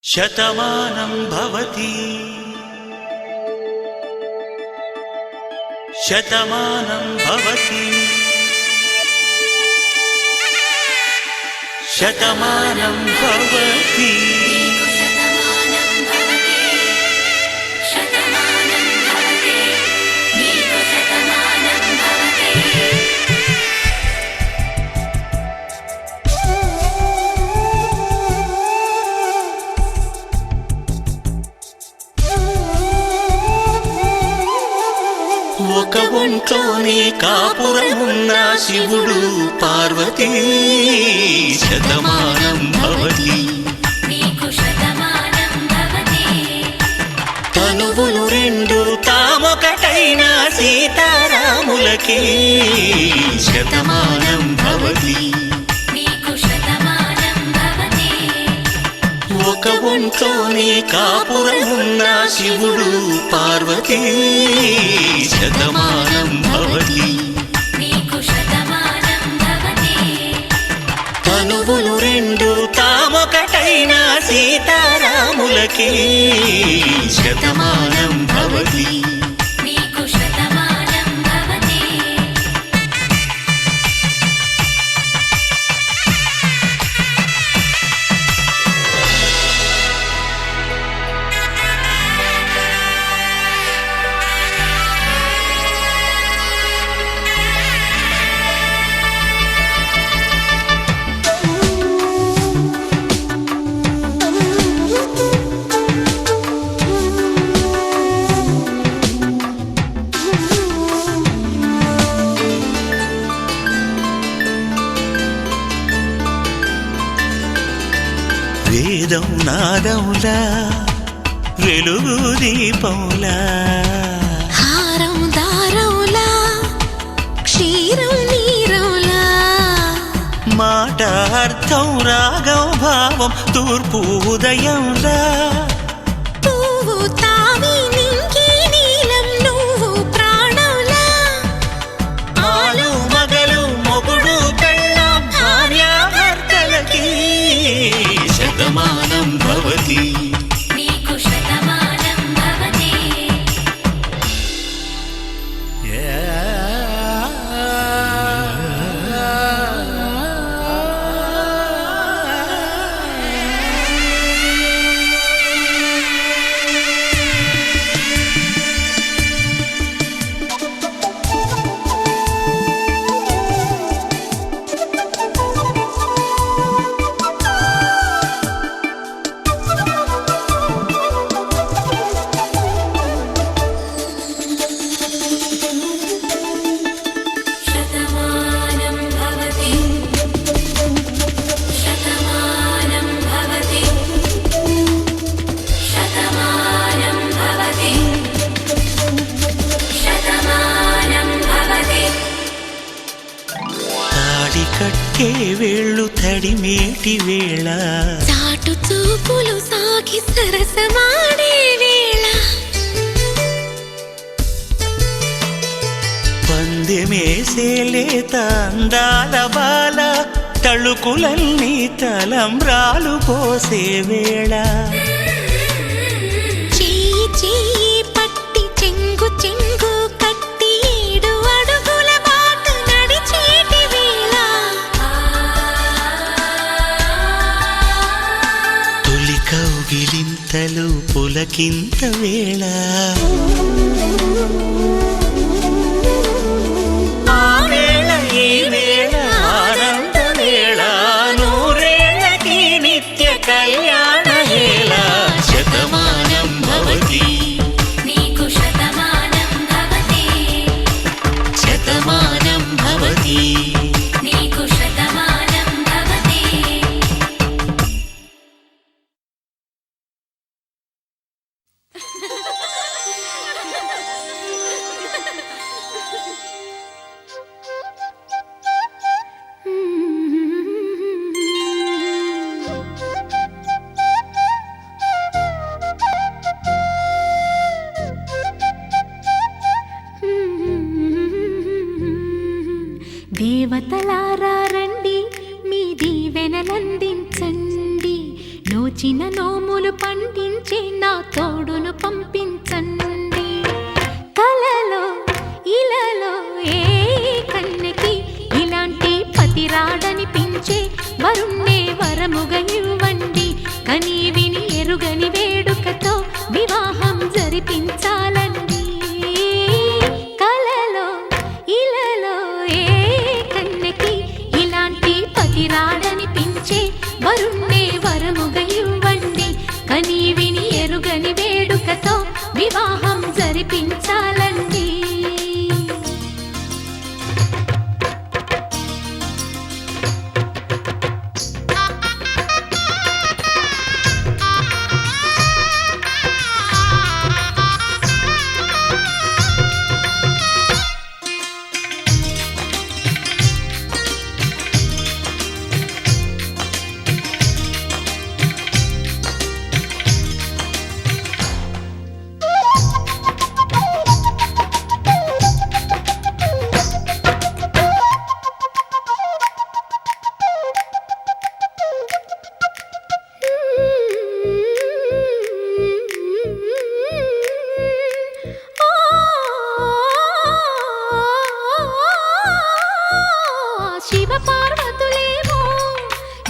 శతమానం భవతి శతమానం భవతి శతమానం భవతి ఒక ఒంట్లోనే కాపురమున్న శివుడు పార్వతీ శతమానం భవతి తనువులు రెండు తామొకటైన సీతారాములకి శతమానం భవతి ఒక ఒంట్లోనే కాపురమున్న శివుడు పార్వతీ శతమానం భవతి తనువులు రెండు తామొకటైన సీతారాములకి శతమానం భవతి వేదం నాదములా వెలుగు దీపములా హారం దారములా క్షీరం నీరములా మాట అర్థం రాగం భావం తూర్పు ఉదయంలా పువ్వు తావి నింగి నీలం నువ్వు ప్రాణంలా ఆలు మగలు మొగుడు పెళ్ళాం భార్యాభర్తలకి శతమానం భవతి కట్టే వేళ్ళు తడిమేటి వేళ చాటు చూపులు సాగి సరసమాడే వేళ పందెమేసే లేత అందాల బాల తళుకులన్నీ తలంబ్రాలు పోసే వేళ చెయ్యి చెయ్యి పట్టి చెంగు చెంగు కట్టి ఏడు అడుగుల బాటు నడిచేటి వేళ తొలి కౌగిలింతలు పులకింత వేళ ఆ వేళ ఈ వేళ ఆనంద వేళ నూరేళ్ళకి నిత్య కళ్యాణ వేళ శతమానం భవతి శతమానం భవతి నోచిన నోములు పండించే నా తోడును పంపించండి. కలలో ఇలలో ఏ కన్నెకి ఇలాంటి పతి రాడనిపించే వరుణ్ణే వరముగా ఇవ్వండి. కని విని ఎరుగని వేడుకతో వివాహం జరిపించాలండి. కలలో ఇలలో ఏ కన్నెకి ఇలాంటి పతి రాడనిపించే వరుణ్ణే వరముగా ఇవ్వండి. కని విని ఎరుగని వేడుకతో వివాహం జరిపించాలండి. శివ పార్వతులేమో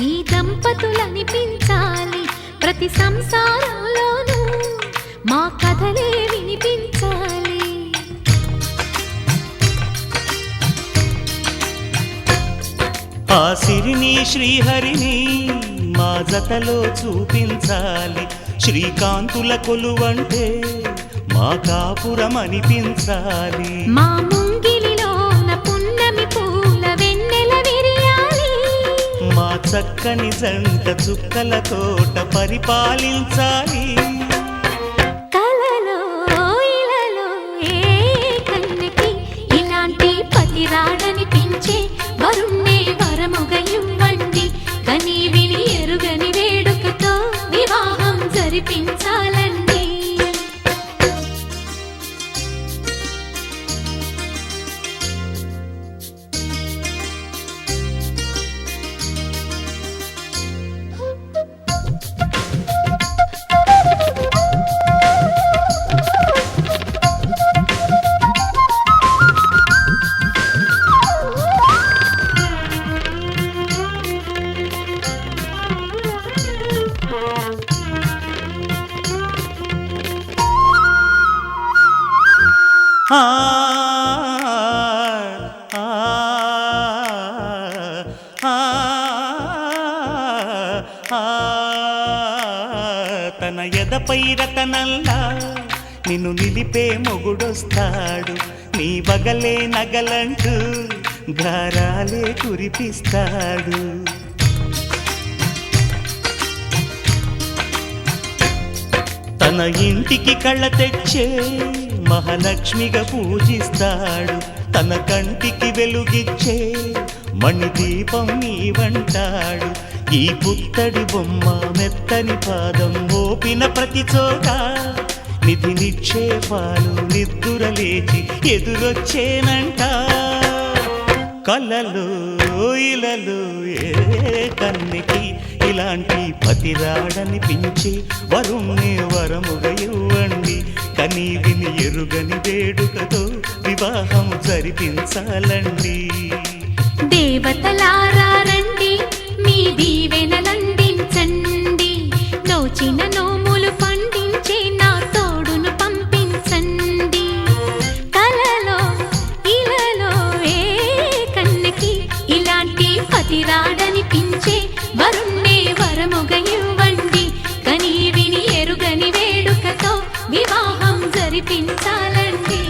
ఈ దంపతులనిపించాలి. ప్రతి సంసారంలోనూ మా కథలే వినిపించాలి. ఆ సిరిని శ్రీహరిని మా జతలో చూపించాలి. శ్రీకాంతుల కొలువంటే మా కాపురం అనిపించాలి. మా ముంగిలిలోన పున్నమి పూల వెన్నెల విరియాలి. మా చక్కని జంట చుక్కల తోట పరిపాలించాలి. కలలో ఇలలో ఏ కన్నెకి ఇలాంటి పతి రాడనిపించే వరుణ్ణే వరముగా ఇవ్వండి. కని విని ఎరుగని వేడుకతో వివాహం జరిపించాలండి. ఆ ఆ ఆ తన ఎదపై రతనల్లా నిన్ను నిలిపే మొగుడొస్తాడు. నీ బగలే నగలంటూ గారాలే కురిపిస్తాడు. తన ఇంటికి కళ్ళ తెచ్చే మహాలక్ష్మిగా పూజిస్తాడు. తన కంటికి వెలుగిచ్చే మణిదీపం నీవంటాడు. ఈ పుత్తడి బొమ్మ మెత్తని పాదం మోపిన ప్రతి చోట నిధి నిక్షేపాలు నిద్దురలేచి ఎదురొచ్చేనంట. కలలో ఇలలో ఏ కన్నెకి ఇలాంటి పతి రాడనిపించి వరుణ్ణే వరముగా ఇవ్వండి. కని విని ఎరుగని వేడుకతో వివాహం జరిపించాలండి. దేవతలారా రండి, మీ దీవెనలందించండి. నోచిన నోములు పండించే నా తోడును పంపించండి. కలలో ఇలలో ఏ కన్నెకి ఇలాంటి పతి రాడనిపించే వరుణ్ణే వరముగా ఇవ్వండి. కని విని ఎరుగని వేడుకతో వివాహం జరిపించాలండి.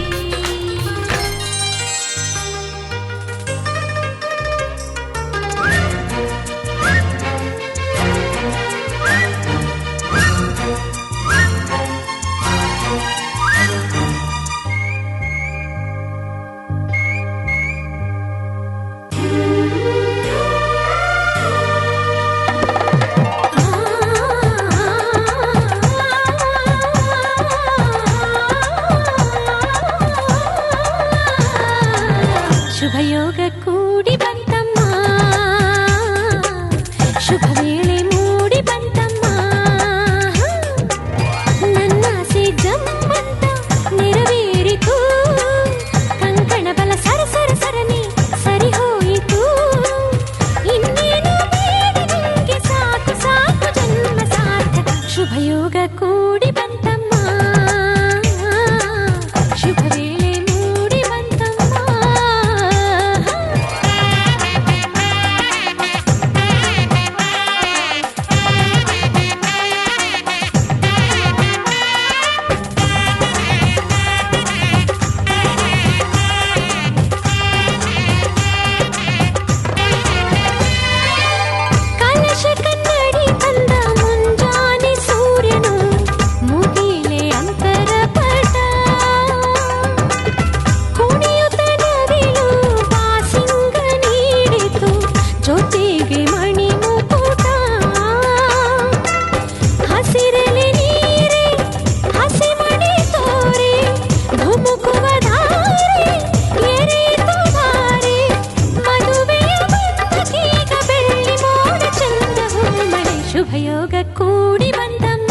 ಶುಭಯೋಗ ಕೂಡಿ ಬಂತಮ್ಮ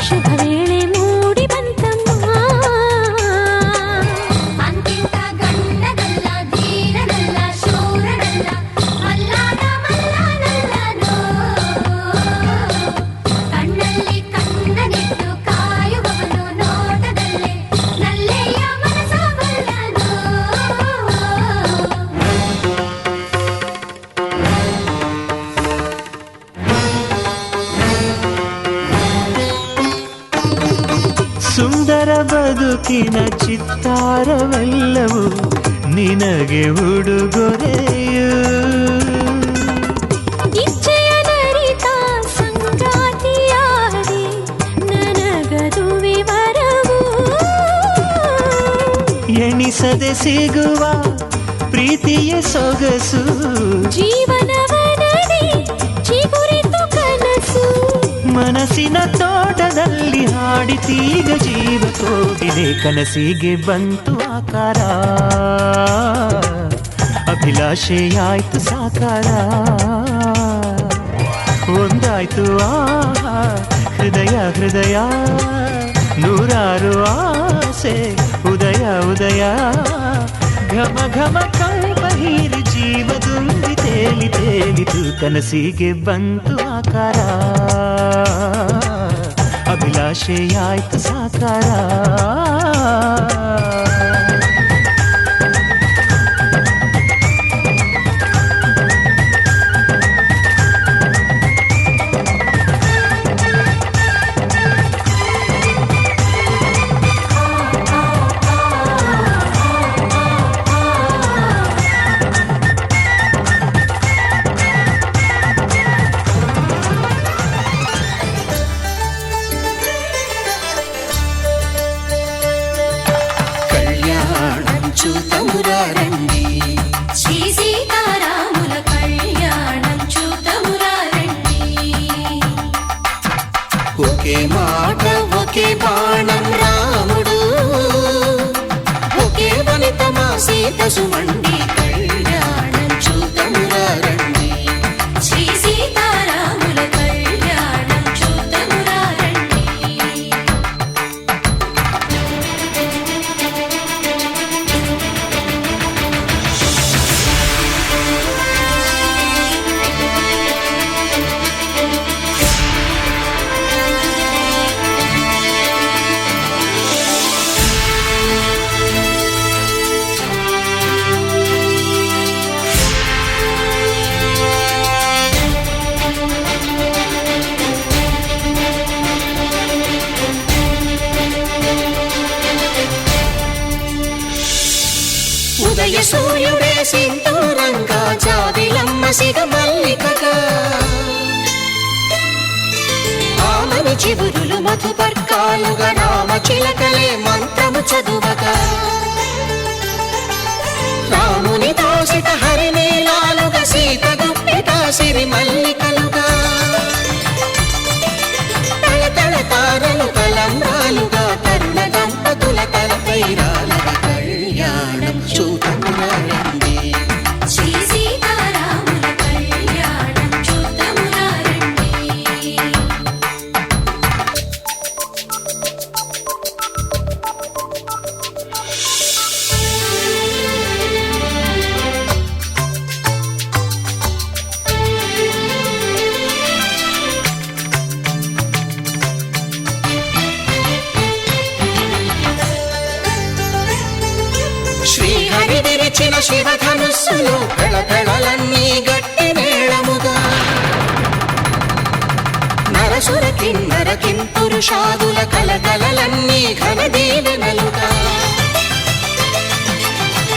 ಶುಭವೇಳೆ ಮೂಡಿ ಬಂತಮ್ಮ ಅಂತಿಂತ ಗಂಡನಲ್ಲ ಧೀರನಲ್ಲ ಶೂರನಲ್ಲ ಮಲ್ಲಾದ ಮಲ್ಲನಲ್ಲನೋ ಕಣ್ಣಲ್ಲಿ ಕಣ್ಣನಿಟ್ಟು ಕಾಯುವವನು ನೋಟದಲ್ಲೇ ನಲ್ಲೆಯ ಮನಸ ಬಲ್ಲನೋ ಸುಂದರ ಬದುಕಿನ ಚಿತ್ತಾರವೆಲ್ಲವೂ ನಿನಗೆ ಉಡುಗೊರೆಯು ಇಚ್ಛೆಯ ನರಿತ ಸಂಗಾತಿಯಾದೆ ನನಗದು ವಿವರವು ಎಣಿಸದೆ ಸಿಗುವ ಪ್ರೀತಿಯ ಸೊಗಸು ಜೀವನವನದಿ ಚಿಗುರಿತು ಕನಸು ಮನಸ್ಸಿನ ತೋಟದಲ್ಲಿ ಹಾಡಿತೀಗ ಜೀವ ಕೋಗಿಲೆ ಕನಸಿಗೆ ಬಂತು ಆಕಾರ ಅಭಿಲಾಷೆಯಾಯ್ತು ಸಾಕಾರ ಒಂದಾಯ್ತು ಆಹಾ ಹೃದಯ ಹೃದಯ ನೂರಾರು ಆಸೆ ಉದಯ ಉದಯ ಘಮ ಘಮ ಕಂಪ ಹೀರಿ ಜೀವ ತುಂಬಿ ತೇಲಿ ತೇಲಿತು ಕನಸಿಗೆ ಬಂತು ಆಕಾರ ಅಭಿಲಾಷೆಯಾಯ್ತು ಸಾಕಾರ చూతమురారండి శ్రీ సీతారాముల కళ్యాణం చూతమురారండి ఒకే మాట ఒకే బాణం రాముడు ఒకే వనిత మా సీత సుమండి కళ్యాణం చూతమురారండి శ్రీ సీతారాముల కళ్యాణం చూతమురారండి ఉదయ సూర్యుడే సింధూరంగా జాబిలమ్మ సిగ మల్లికగా ఆమని చిగురులు మధుపర్కాలుగా రామ చిలకలే మంత్రము చదువగా రాముని దోసిట హరినీలాలుగా సీత గుప్పిట సిరి మల్లికలుగా తళతళ తారలు కలంబ్రాలుగా తరుణ దంపతుల తలపైరాలుగా కళ్యాణం చూతమురారండి శ్రీ సీతారాముల కళ్యాణం చూతమురారండి శ్రీహరి విరిచిన శివధనుస్సులు పెళపెళలన్నీ గట్టి మేళముగా నరసుర కిన్నర కింపురుషాదుల కలకలలన్నీ ఘన దీవెనలుగా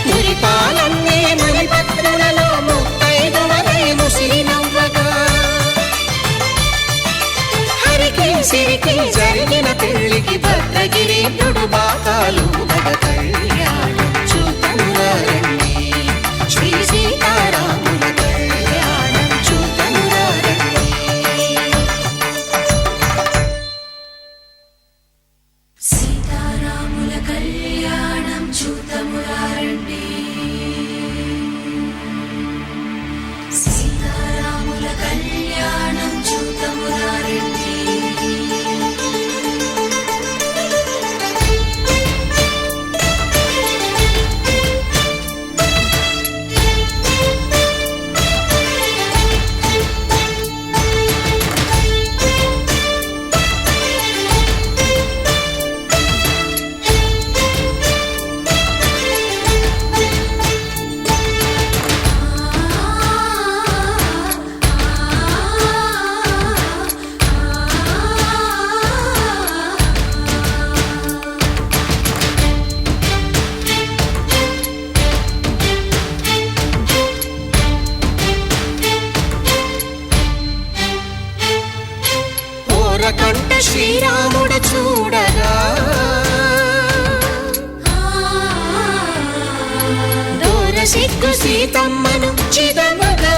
మురిపాలన్నీ మణిపత్రులలో ముత్తైదువలై ముసిరి నవ్వగా హరికి సిరికి జరిగిన పెళ్లికి భద్రగిరీంద్రుడు బాకాలు మగ కళ్యాణం చూతమురారండి శ్రీ సీతారాముల కళ్యాణం చూతమురారండి సీతారాముల కళ్యాణం చూతమురారండి సీతారాముల కళ్యాణం కంట శ్రీరాముడు చూడగా దూర సిగ్గు సీతమ్మను చిదమగా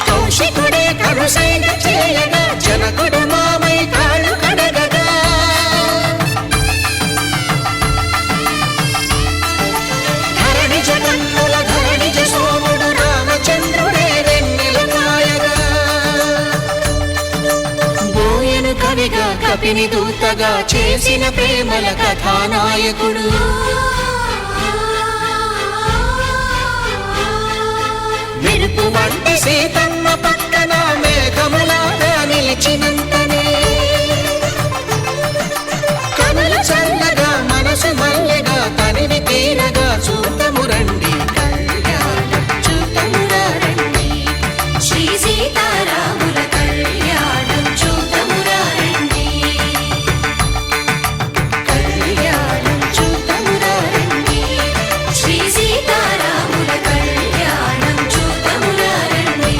కౌశికుడే కరుసైన చేయగా జనకుడు మామై కాళ్ళు కడగగా ధరణి జగన్నుల ధరణిజ సోముడు రామచంద్రుడే వెన్నెల కాయగా బోయను కవిగా కపిని దూతగా చేసిన ప్రేమల కథానాయకుడు మెరుపు వంటి సీతమ్మ పక్కన మేఘములాగా నిలిచినంతనే కనులు చల్లగా మనసు మల్లెగా తనివి తీరగా చూతము రండి కళ్యాణం చూతమురా రండి శ్రీ సీతారాముల కళ్యాణం చూతమురా రండి కళ్యాణం చూతమురా రండి శ్రీ సీతారాముల కళ్యాణం చూతమురా రండి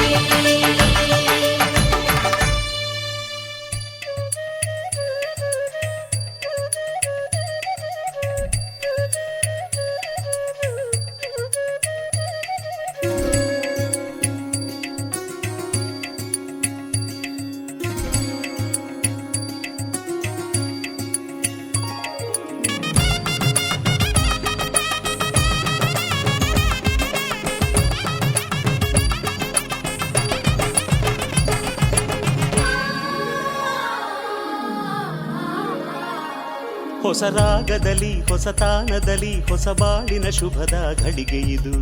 ಹೊಸ ರಾಗದಲ್ಲಿ ಹೊಸ ತಾನದಲ್ಲಿ ಹೊಸ ಬಾಳಿನ ಶುಭದ ಘಳಿಗೆ ಇದು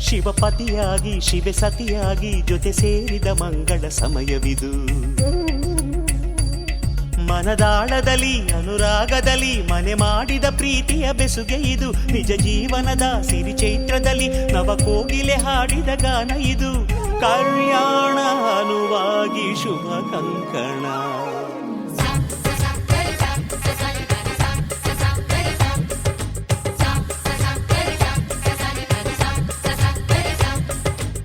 ಶಿವಪತಿಯಾಗಿ ಶಿವೆ ಸತಿಯಾಗಿ ಜೊತೆ ಸೇರಿದ ಮಂಗಳ ಸಮಯವಿದು ಮನದಾಳದಲ್ಲಿ ಅನುರಾಗದಲ್ಲಿ ಮನೆ ಮಾಡಿದ ಪ್ರೀತಿಯ ಬೆಸುಗೆ ಇದು ನಿಜ ಜೀವನದ ಸಿರಿ ಚೈತ್ರದಲ್ಲಿ ನವ ಕೋಗಿಲೆ ಹಾಡಿದ ಗಾನ ಇದು ಕಲ್ಯಾಣ ಅನುವಾಗಿ ಶುಭ ಕಂಕಣ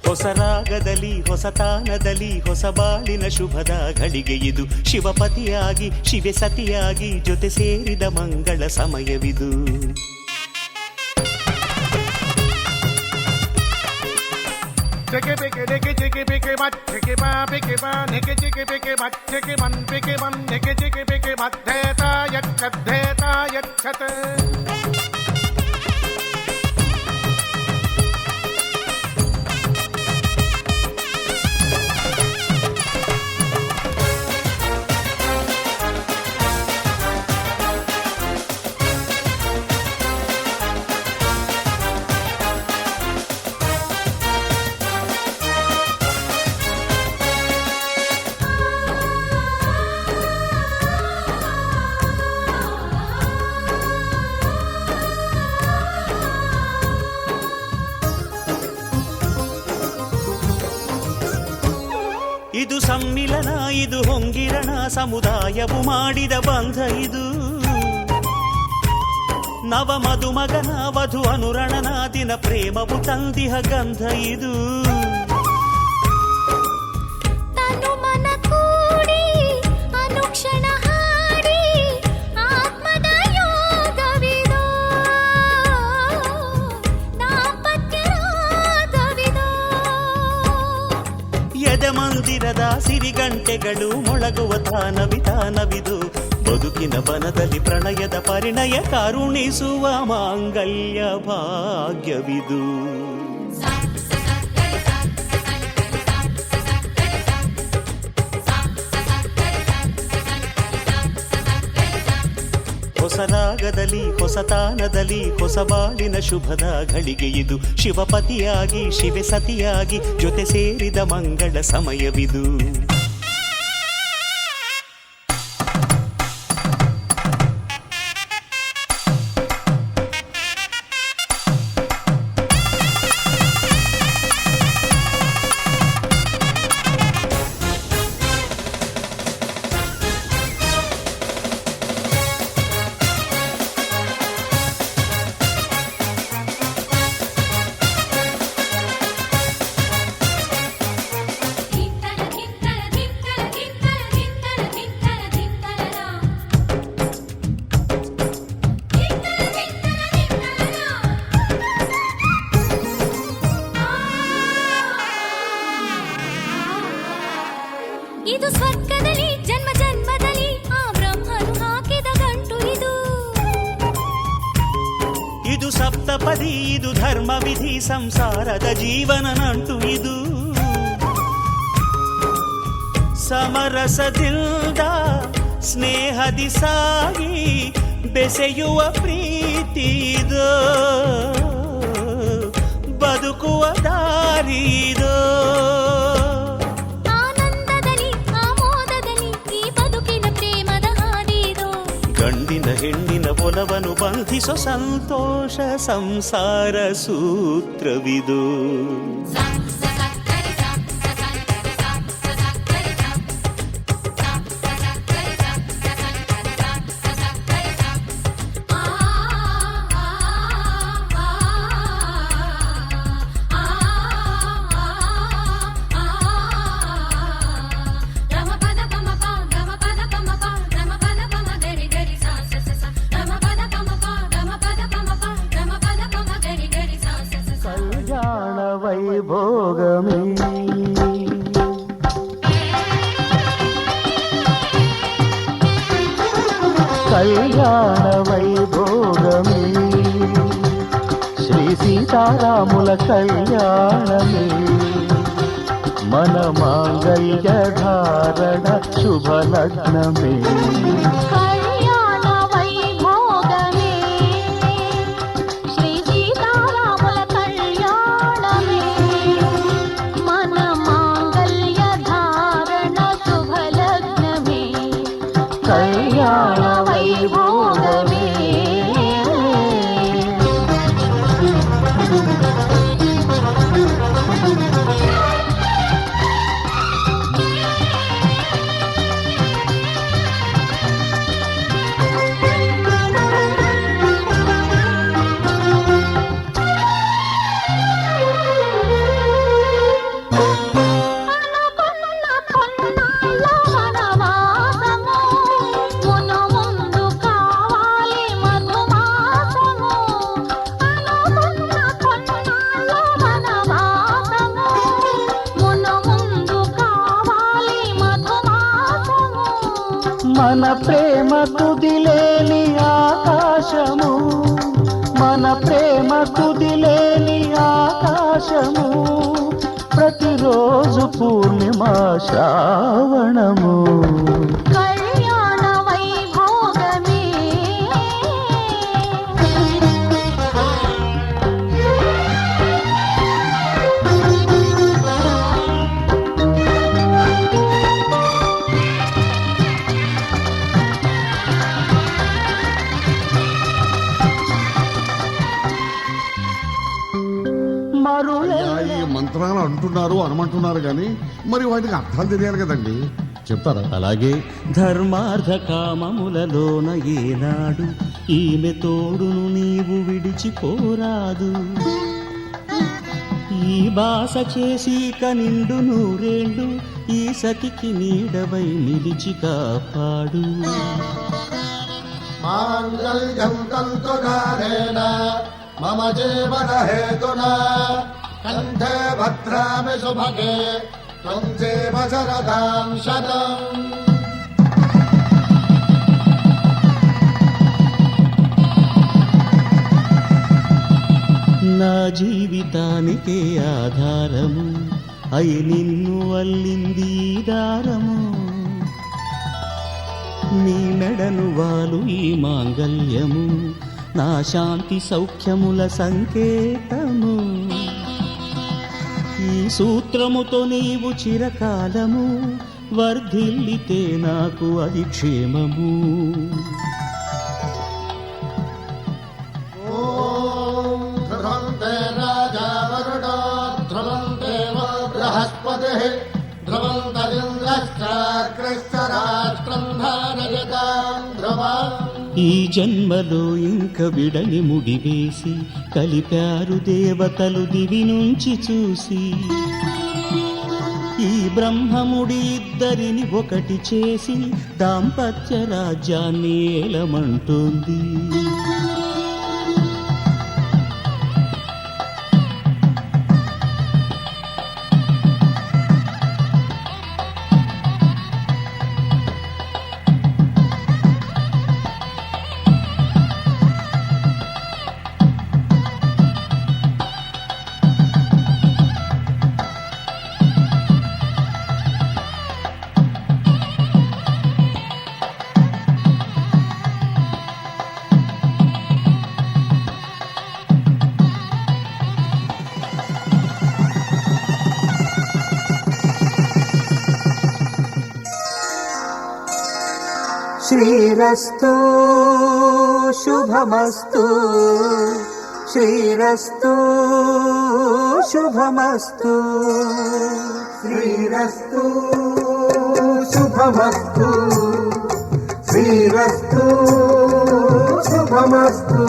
ಹೊಸ ರಾಗದಲ್ಲಿ ಹೊಸ ತಾನದಲ್ಲಿ ಹೊಸ ಬಾಳಿನ ಶುಭದ ಘಳಿಗೆ ಇದು ಶಿವಪತಿಯಾಗಿ ಶಿವೆ ಸತಿಯಾಗಿ ಜೊತೆ ಸೇರಿದ ಮಂಗಳ ಸಮಯವಿದು Chickie picky dicky chicky picky butt chicky ba picky ba nicky chicky picky butt chicky man nicky chicky picky butt dheta yakkat ಇದು ಸಮ್ಮಿಲನ ಇದು ಹೊಂಗಿರಣ ಸಮುದಾಯವು ಮಾಡಿದ ಬಂಧ ಇದು ನವ ಮಧುಮಗನ ವಧು ಅನುರಣನ ದಿನ ಪ್ರೇಮವು ತಂದಿಹ ಗಂಧ ಇದು ತನು ಮನ ಕೂಡಿ ಅನುಕ್ಷಣ ಹಾಡಿ ಆತ್ಮದ ಯೋಗವಿದೋ ದಾಂಪತ್ಯ ರಾಗವಿದೋ ಎದೆ ಮಂದಿರದ ಸಿರಿಗಂಟೆಗಳು ಮೊಳಗುವ ತಾನವಿದು ಬದುಕಿನ ಬನದಲ್ಲಿ ಪ್ರಣಯದ ಪರಿಣಯ ಕರುಣಿಸುವ ಮಾಂಗಲ್ಯ ಭಾಗ್ಯವಿದು ಹೊಸ ರಾಗದಲ್ಲಿ ಹೊಸ ತಾನದಲ್ಲಿ ಹೊಸ ಬಾಳಿನ ಶುಭದ ಘಳಿಗೆ ಇದು ಶಿವಪತಿಯಾಗಿ ಶಿವೆ ಸತಿಯಾಗಿ ಜೊತೆ ಸೇರಿದ ಮಂಗಳ ಸಮಯವಿದು ನೆಮ್ಮದಿ ಇದು ಧರ್ಮ ವಿಧಿ ಸಂಸಾರದ ಜೀವನ ನಂಟು ಇದು ಸಮರಸದಿಂದ ಸ್ನೇಹದಿ ಸಾಗಿ ಬೆಸೆಯುವ ಪ್ರೀತಿದು ಬದುಕುವ ದಾರಿದು ಆನಂದದಲ್ಲಿ ಆಮೋದದಲ್ಲಿ ಈ ಬದುಕಿನ ಪ್ರೇಮದ ಹಾದಿದು ಗಂಡಿನ ಹೆಣ್ಣಿನ ಒಲವನ್ನು ಬಂಧಿಸೋ ಸಂತೋಷ ಸಂಸಾರ ಸೂತ್ರವಿದು కళ్యాణ వైభోగమే కళ్యాణ వైభోగమే శ్రీ సీతారాముల కళ్యాణమే మన మాంగళ్య ధారణ శుభలగ్నమే కళ్యాణ వైభోగమే శ్రీ సీతారాముల కళ్యాణమే మన మాంగళ్య ధారణ శుభలగ్నమే కళ్యాణ వైభోగమే అనుకున్న కొన్నాళ్ళ వనవాసము మును ముందు కావాలి మధుమాసము అనుకున్న కొన్నాళ్ళ వనవాసము మును ముందు కావాలి మధుమాసము మన ప్రేమ కుదిలేని ఆకాశము మన ప్రేమ కుదిలేని ఆకాశము ప్రతిరోజు పూర్ణిమా శ్రావణము కళ్యాణ వైభోగమే మరులే ఈ మంత్రాలు అంటున్నారు అనమంటున్నారు కానీ మరి వాటికి అర్థాలు తెలియాలి కదండి చెప్తారా? అలాగే ధర్మార్థ కామములలోన ఏనాడు ఈమె తోడును నీవు విడిచిపోరాదు ఈ బాస చేసి కనిండు నూరేళ్ళు ఈ సతికి నీడవై నిలిచి కాపాడు మాంగళ్యం తంతుకారేణ మమ జీవన హేతునా కంఠే భద్రామి శుభగే త్వం జీవ శరదాం శతం నా జీవితానికే ఆధారము అయి నిన్ను అల్లింది ఈ దారము నీ మెడను వాలు ఈ మాంగల్యము నా శాంతి సౌఖ్యముల సంకేతము ఈ సూత్రముతో నీవు చిరకాలము వర్ధిల్లితే నాకు అది క్షేమము ఓం ధ్రువం తే రాజా వరుణో ధ్రువం దేవో బృహస్పతిః ధ్రువం తరింద్రశ్చాగ్రశ్చ రాష్ట్రం ధారయతాం ధ్రువం ఈ జన్మలో ఇంక విడని ముడివేసి కలిపారు దేవతలు దివి నుంచి చూసి ఈ బ్రహ్మముడి ఇద్దరిని ఒకటి చేసి దాంపత్య రాజ్యాన్ని ఏలమంటోంది శ్రీరస్తు శుభమస్తు శ్రీరస్తు శుభమస్తు శ్రీరస్తు శుభమస్తు శ్రీరస్తు శుభమస్తు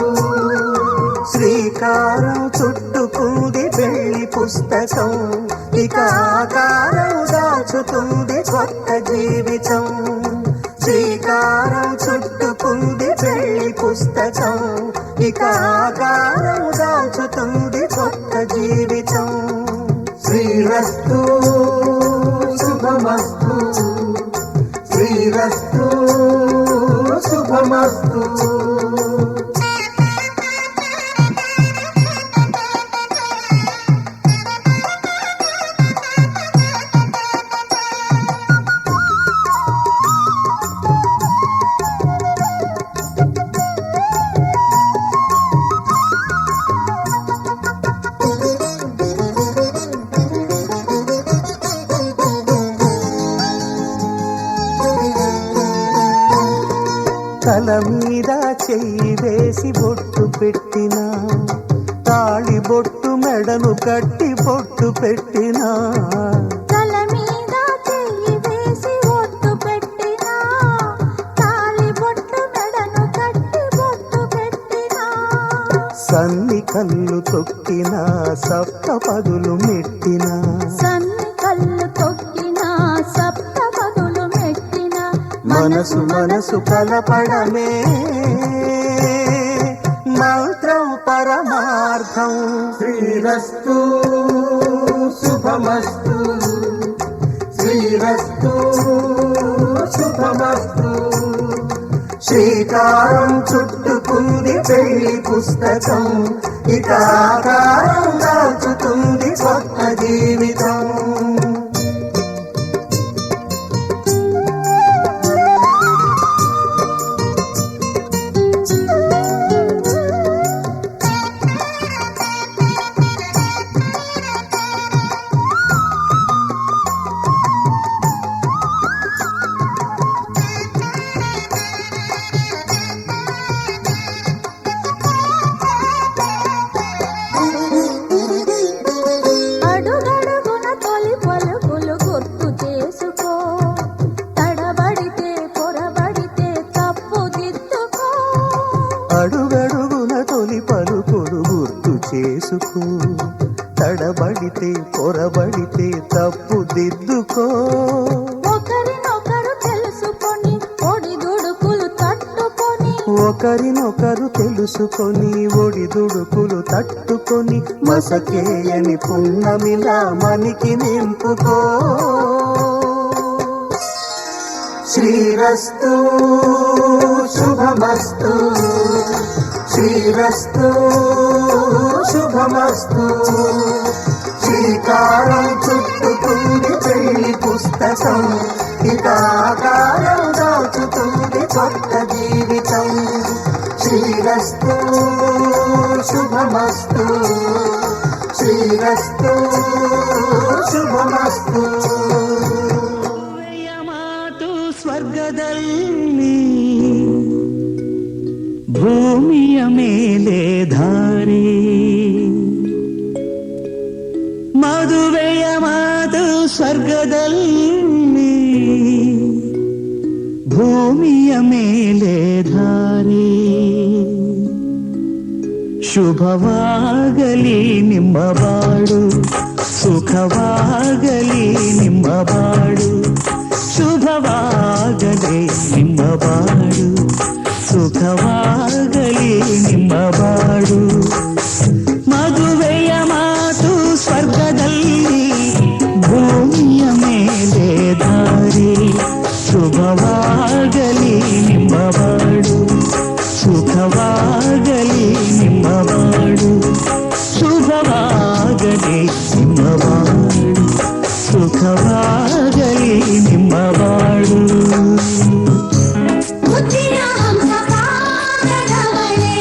శ్రీకారం చుట్టుకుంది పెళ్లి పుస్తకం ఇక ఆకారం దాచుతుంది కొత్త జీవితం శ్రీకారం చుట్టుకుంది పెళ్లి పుస్తకం ఇక ఆకారం దాచుతుంది కొత్త జీవితం శ్రీరస్తు శుభమస్తు శ్రీరస్తు శుభమస్తు తల మీద చెయ్యి వేసి బొట్టు పెట్టిన తాళి బొట్టు మెడను కట్టి బొట్టు పెట్టిన తల మీద చెయ్యి వేసి బొట్టు పెట్టినా తాళి బొట్టు మెడను కట్టి బొట్టు పెట్టినా సన్ని కళ్ళు తొక్కిన సప్త పదులు మెట్టిన సన్ని కళ్ళు తొక్కినా సప్త పదులు మెట్టినా మనసు మనసు కలపడమే మంత్రం పరమార్థం శ్రీరస్తు శుభమస్తు శ్రీరస్తు శుభమస్తు శ్రీకారం చుట్టుకుంది పెళ్లి పుస్తకం ఇక ఆకారం దాచుతుంది కొత్త జీవితం అడుగడుగున తొలి పలుకులు గుర్తు చేసుకో తడబడితే పొరబడితే తప్పు దిద్దుకో అడుగడుగున తొలి పలుకులు గుర్తు చేసుకో తడబడితే పొరబడితే తప్పు దిద్దుకో ఒకరినొకరు తెలుసుకొని ఒడిదుడుకులు తట్టుకొని ఒకరినొకరు తెలుసుకొని ఒడిదుడుకులు తట్టుకొని మసకేయని పున్నమిలా మనికి నింపుకో శ్రీరస్తు శుభమస్తు శ్రీరస్తు శుభమస్తు శ్రీకారం చుట్టుకుంది పెళ్లి పుస్తకం ఇక ఆకారం దాచుతుంది కొత్త జీవితం శ్రీరస్తు శుభమస్తు శ్రీరస్తు ಶುಭಮಸ್ತು ಮಾತು ಸ್ವರ್ಗದಲ್ಲಿ ಭೂಮಿಯ ಮೇಲೆ ಧಾರೆ ಮದುವೆಯ ಮಾತು ಸ್ವರ್ಗದಲ್ಲಿ ಭೂಮಿಯ ಮೇಲೆ ಧಾರೆ ಶುಭವಾಗಲಿ ನಿಮ್ಮ ಬಾಳು ಸುಖವಾಗಲಿ ನಿಮ್ಮ ಬಾಳು ಶುಭವಾಗಲಿ ನಿಮ್ಮ ಬಾಳು ಸುಖವಾಗಲಿ ನಿಮ್ಮ ಬಾಳು ಮದುವೆಯ ಮಾತು ಸ್ವರ್ಗದಲ್ಲಿ ಭೂಮಿಯ ಮೇಲೆ ಧಾರೆ ಶುಭವಾಗಲಿ ನಿಮ್ಮ ಬಾಳು ಸುಖವಾಗಲಿ ನಿಮ್ಮ ಬಾಳು ಶುಭವಾಗಲಿ ನಿಮ್ಮ ಬಾಳು ಸುಖವಾಗಲಿ ನಿಮ್ಮ ಬಾಳು ಮುದ್ದಿನ ಹಂಸಪಾದದವಳೆ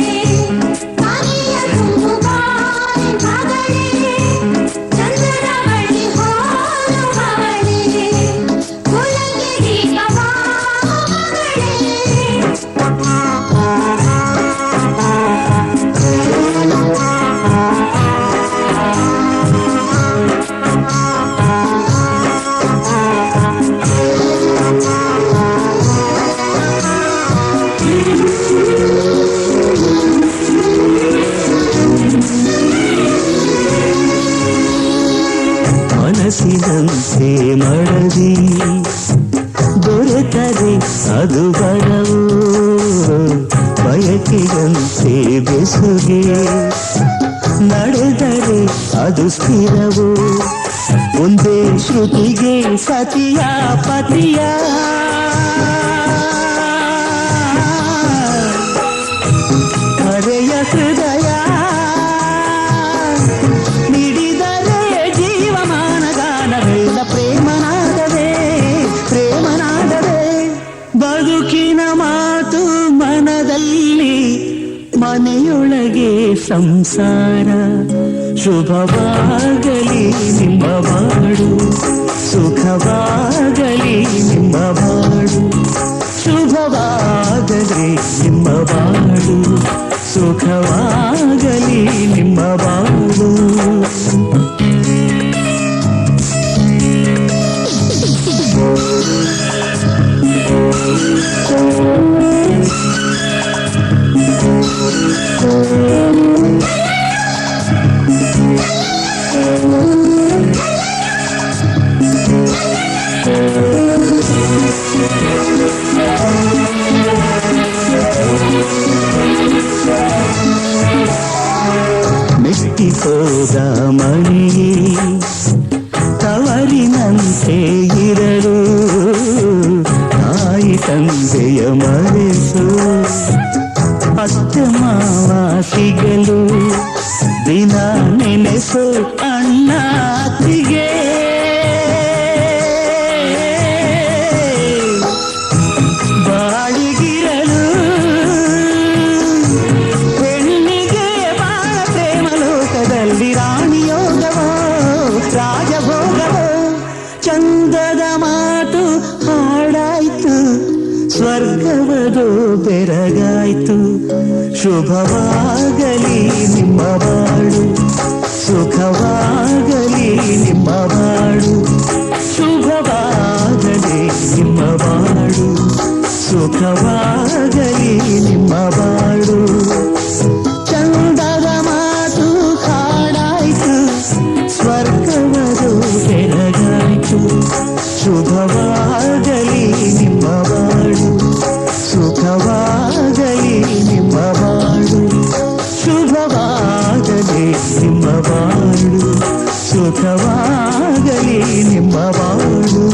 ಕಾಲಿಯ ತುಂಬುಗಾರಿ ಮಗಳೇ ಚಂದ್ರವಳ್ಳಿ ಹೋಲುವವಳೆ ಕುಲಕ್ಕೆ ದೀಪವಾಗುವವಳೆ ಮನಸ್ಸಿನಂತೆ ಮಡದಿ ದೊರೆತರೆ ಅದು ಬರವು ಬಯಕೆಯಂತೆ ಬೆಸುಗೆ ನಡೆದರೆ ಅದು ಸ್ಥಿರವು ಒಂದೇ ಶ್ರುತಿಗೆ ಸತಿಯ ಪತಿಯ ಹರೆಯ ಹೃದಯ ಮಿಡಿದರೆ ಜೀವಮಾನಗಾನವೆಲ್ಲ ಪ್ರೇಮನಾದವೇ ಪ್ರೇಮನಾದವೇ ಬದುಕಿನ ಮಾತು ಮನದಲ್ಲಿ ಮನೆಯೊಳಗೆ ಸಂಸಾರ ಶುಭವಾಗಲಿ ನಿಮ್ಮ ಬಾಡು ಸುಖವಾಗಲಿ ನಿಮ್ಮ ಬಾಡು ಶುಭವಾಗಲಿ ನಿಮ್ಮ ಬಾಡು ಸುಖವಾಗಲಿ ನಿಮ್ಮ ಬಾಡು ಮೆಟ್ಟಿಹೋದ ಮನೆಯೇ ತವರಿನಂತೆ ಇರಲು ತಾಯಿ ತಂದೆಯ ಮರೆಸು ಅತ್ತೆ ಮಾವ ಸಿಗಲು ದಿನ ನೆನೆಸು ಅಣ್ಣ ಅತ್ತಿಗೆ ಬಾಳಿಗಿರಲು ಹೆಣ್ಣಿಗೆ ಬಾಳ ಪ್ರೇಮ ಲೋಕದಲ್ಲಿ ರಾಣಿಯೋಗವೋ ರಾಜಭೋಗವೋ ಚಂದದ ಮಾತು ಹಾಡಾಯ್ತು ಸ್ವರ್ಗವದು ಬೆರಗಾಯ್ತು ಶುಭವಾಗಲಿ ನಿಮ್ಮ ಬಾಳು ಸುಖವಾಗಲಿ ನಿಮ್ಮ ಬಾಳು ಶುಭವಾಗಲಿ ನಿಮ್ಮ ಬಾಳು ಸುಖವಾಗಲಿ ನಿಮ್ಮ ಬಾಳು ಚಂದದ ಮಾತು ಹಾಡಾಯ್ತು ಸ್ವರ್ಗವದು ಬೆರಗಾಯ್ತು ಶುಭವಾಗಲಿ ನಿಮ್ಮ ಬಾಳು ಸುಖವಾಗಲಿ ನಿಮ್ಮ ಬಾಳು ಶುಭವಾಗಲಿ ನಿಮ್ಮ ಬಾಳು ಸುಖವಾಗಲಿ ನಿಮ್ಮ ಬಾಳು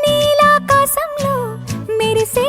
నీలాకాశంలో మెరిసే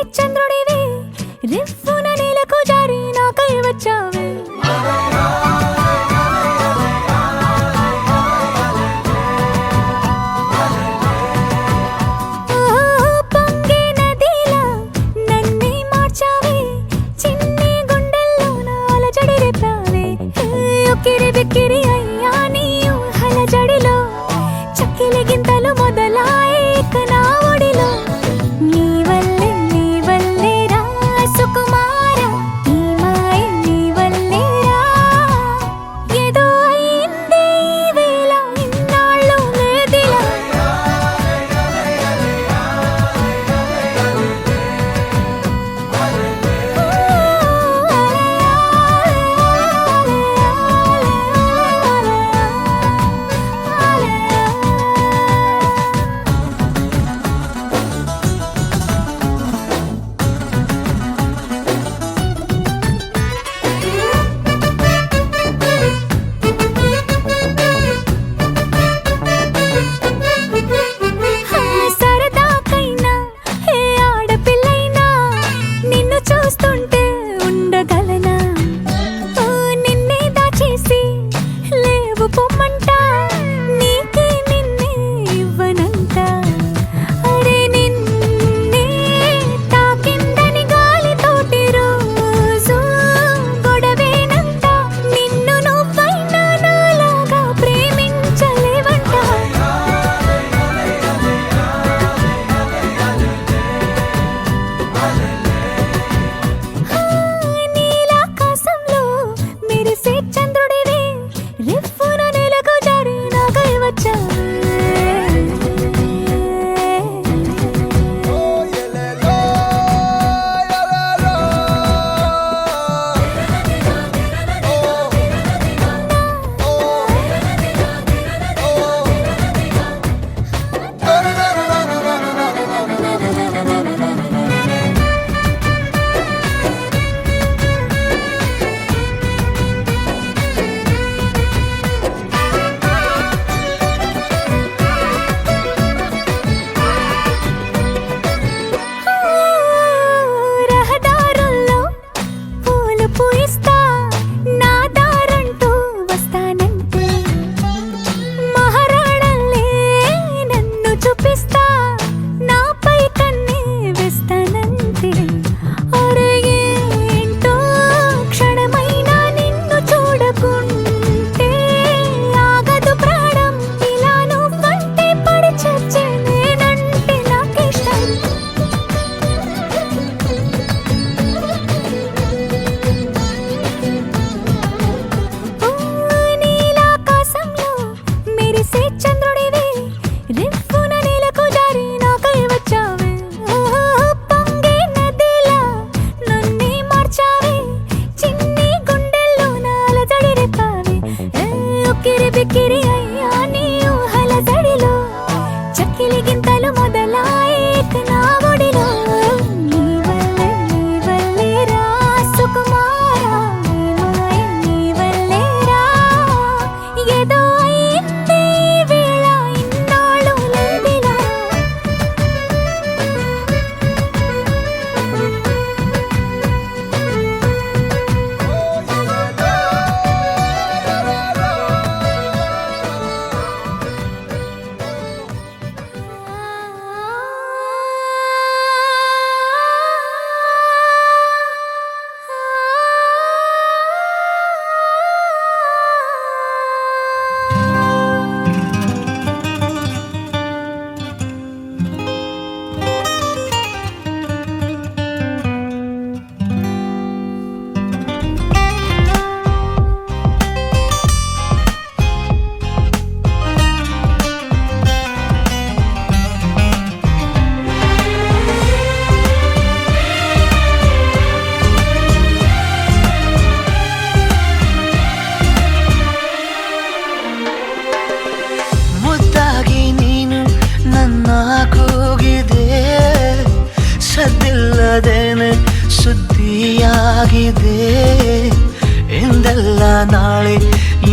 ನಾಳೆ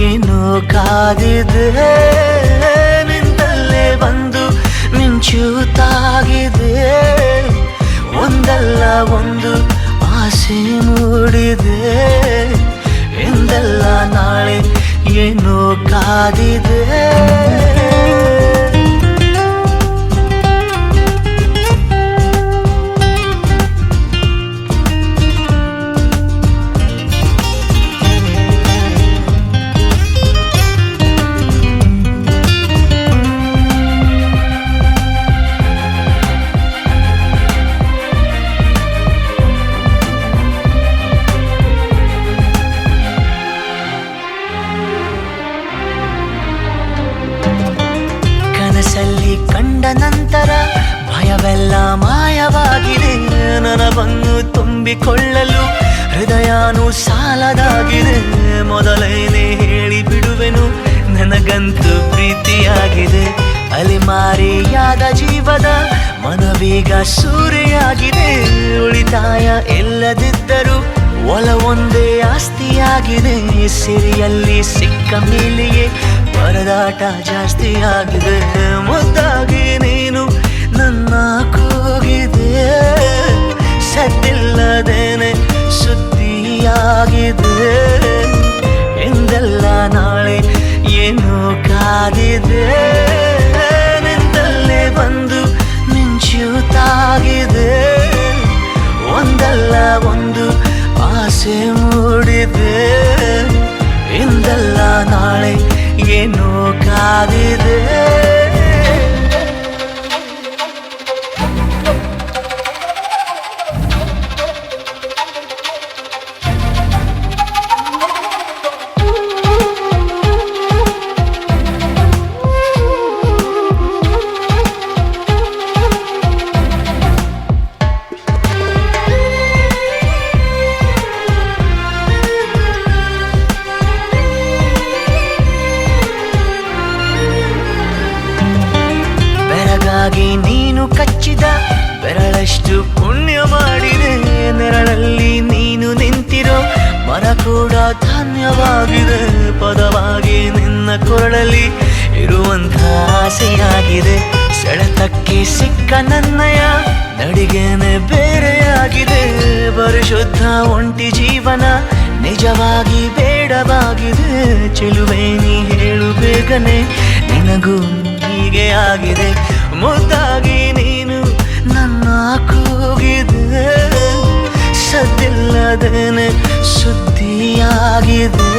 ಏನೋ ಕಾದಿದೆ ನಿಂತಲ್ಲೇ ಬಂದು ಮಿಂಚುತ್ತಾಗಿದೆ ಒಂದಲ್ಲ ಒಂದು ಆಸೆ ಮೂಡಿದೆ ಎಂದಲ್ಲ ನಾಳೆ ಏನೋ ಕಾದಿದೆ ಕನಸಲ್ಲಿ ಕಂಡ ನಂತರ ಭಯವೆಲ್ಲ ಮಾಯವಾಗಿದೆ ನನವನ್ನು ತುಂಬಿಕೊಳ್ಳಲು ಹೃದಯನೂ ಸಾಲದಾಗಿದೆ ಮೊದಲೇನೆ ಹೇಳಿ ಬಿಡುವೆನು ನನಗಂತೂ ಪ್ರೀತಿಯಾಗಿದೆ ಅಲೆಮಾರಿಯಾದ ಜೀವದ ಮನವೀಗ ಸೂರೆಯಾಗಿದೆ ಉಳಿತಾಯ ಇಲ್ಲದಿದ್ದರೂ ಒಲವೊಂದೇ ಆಸ್ತಿಯಾಗಿದೆ ಸಿರಿಯಲ್ಲಿ ಸಿಕ್ಕ ಮೇಲೆಯೇ ಪರದಾಟ ಜಾಸ್ತಿಯಾಗಿದೆ ಮುದ್ದಾಗಿ ನೀನು ನನ್ನ ಕೂಗಿದೆ ಸದ್ದಿಲ್ಲದೇನೆ ಸುದ್ದಿಯಾಗಿದೆ ಎಂದೆಲ್ಲ ನಾಳೆ ಏನೋ ಕಾದಿದೆ ನಿಂತಲ್ಲೇ ಬಂದು ಮಿಂಚುತ್ತಾಗಿದೆ ಒಂದಲ್ಲ ಒಂದು ಆಸೆ ಮೂಡಿದೆ ಇಂದಲ್ಲ ನಾಳೆ ಏನೋ ಕಾದಿದೆ ನೀನು ಕಚ್ಚಿದ ಬೆರಳಷ್ಟು ಪುಣ್ಯ ಮಾಡಿದೆ ನೆರಳಲ್ಲಿ ನೀನು ನಿಂತಿರೋ ಮರ ಕೂಡ ಧನ್ಯವಾಗಿದೆ ಪದವಾಗಿ ನಿನ್ನ ಕೊರಳಲ್ಲಿ ಇರುವಂಥ ಆಸೆಯಾಗಿದೆ ಸೆಳೆತಕ್ಕೆ ಸಿಕ್ಕ ನನ್ನಯ ನಡಿಗೆನೆ ಬೇರೆಯಾಗಿದೆ ಪರಿಶುದ್ಧ ಒಂಟಿ ಜೀವನ ನಿಜವಾಗಿ ಬೇಡವಾಗಿದೆ ಚೆಲುವೆ ನೀ ಹೇಳು ಬೇಗನೆ ನಿನಗೂ ಹೀಗೆ ಆಗಿದೆ ಮುದ್ದಾಗಿ ನೀನು ನನ್ನ ಕೂಗಿದೆ ಸದ್ದಿಲ್ಲದೇನೆ ಸುದ್ದಿಯಾಗಿದೆ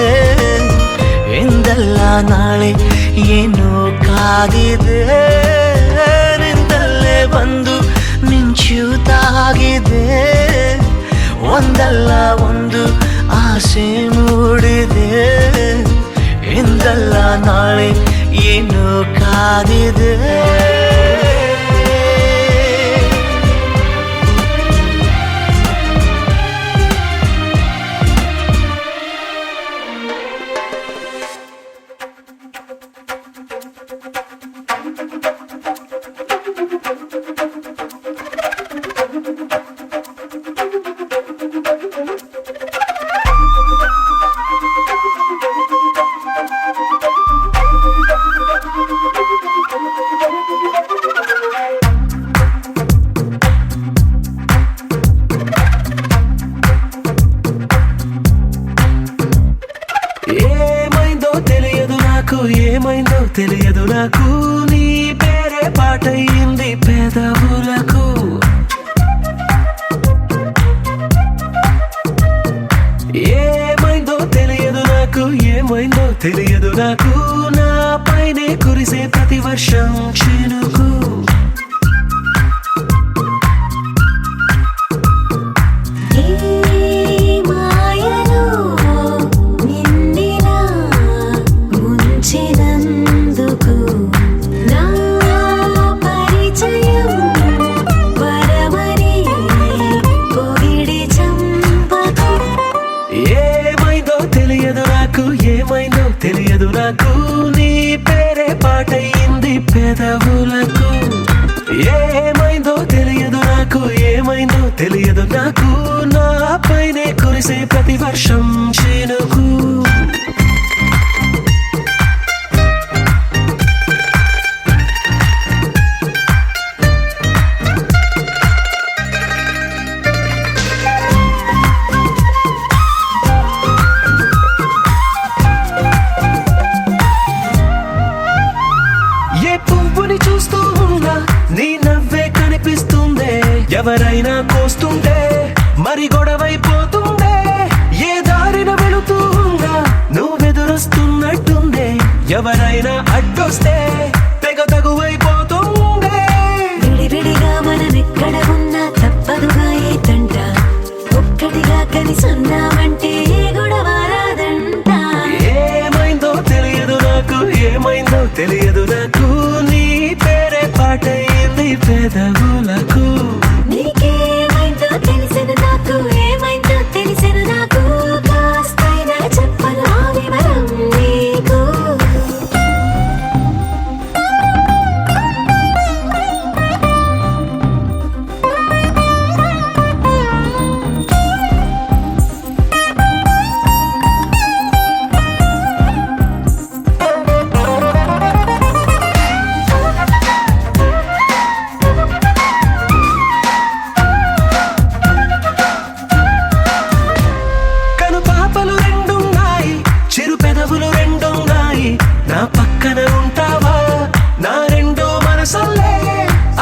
ಎಂದಲ್ಲ ನಾಳೆ ಏನೋ ಕಾದಿದೆ ನಿಂತಲ್ಲೇ ಬಂದು ಮಿಂಚುತ್ತಾಗಿದೆ ಒಂದಲ್ಲ ಒಂದು ಆಸೆ ಮೂಡಿದೆ ಎಂದಲ್ಲ ನಾಳೆ ಏನೋ ಕಾದಿದೆ ఏమైందో తెలియదు నాకు నీ పేరే పాటయింది పెదవులకు ఏమైందో తెలియదు నాకు నా పైనే కురిసే ప్రతి వర్షం చినుకు ముంచినందుకు నా ఎవరైనా కోస్తుంటే మరి గొడవైపోతుందే, ఏ దారిన వెళుతూ ఉన్నా నువ్వెదురొస్తున్నట్టుందే, ఎవరైనా అడ్డొస్తే తెగ తగువైపోతుందే. విడివిడిగా మనమెక్కడ ఉన్నా తప్పదుగా ఏ తంట, ఒక్కటిగా కలిసి ఉన్నామంటే గొడవ రాదంట. ఏమైందో తెలియదు నాకు, ఏమైందో తెలియదు నాకు, నీ పేరే పాటయింది పెదవులకు. నీకేమైందో తెలిసెను నాకు, ఏమైందో తెలిసెను నాకు, కాస్తైనా చెప్పను ఆ వివరం నీకు. కను పాపలు రెండున్నాయి, చిరు పెదవులు రెండున్నాయి, నా పక్కన ఉంటావా నా రెండో మనసల్లే.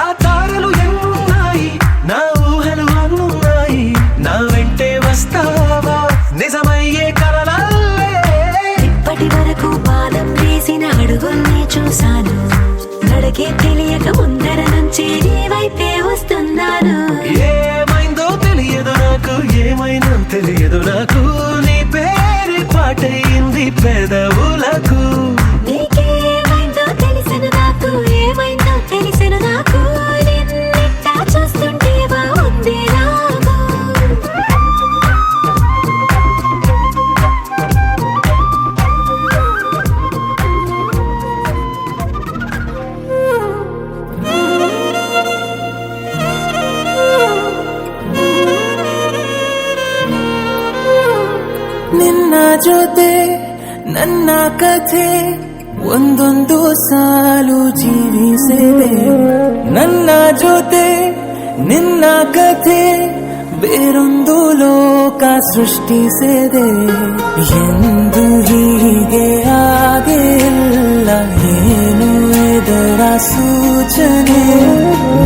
ఆ తారలు ఎన్నున్నాయి, నా ఊహలు అన్నున్నాయి, నా వెంటే వస్తావా నిజమయ్యే కలలల్లే. ఇప్పటి వరకు పాదం వేసిన అడుగుల్ని చూశాను, నడకే తెలియక ముందర నుంచి నీ వైపే వస్తున్నాను. ఏమైందో తెలియదు నాకు, ఏమైందో తెలియదు నాకు, నీ పేరు పాటయింది పెదవులకు. నీకేమైందో తెలిసెను నాకు, ఏమైందో తెలిసెను నాకు, నిన్నిట్టా చూస్తుంటే బాగుంది నాకు. ನಿನ್ನ ಜೊತೆ ನನ್ನ ಕಥೆ ಒಂದೊಂದು ಸಾಲು ಜೀವಿಸಿದೆ, ನನ್ನ ಜೊತೆ ನಿನ್ನ ಕಥೆ ಬೇರೊಂದು ಲೋಕ ಸೃಷ್ಟಿಸಿದೆ. ಎಂದು ಹೀಗೆ ಆಗಿಲ್ಲ, ಏನು ಇದರ ಸೂಚನೆ,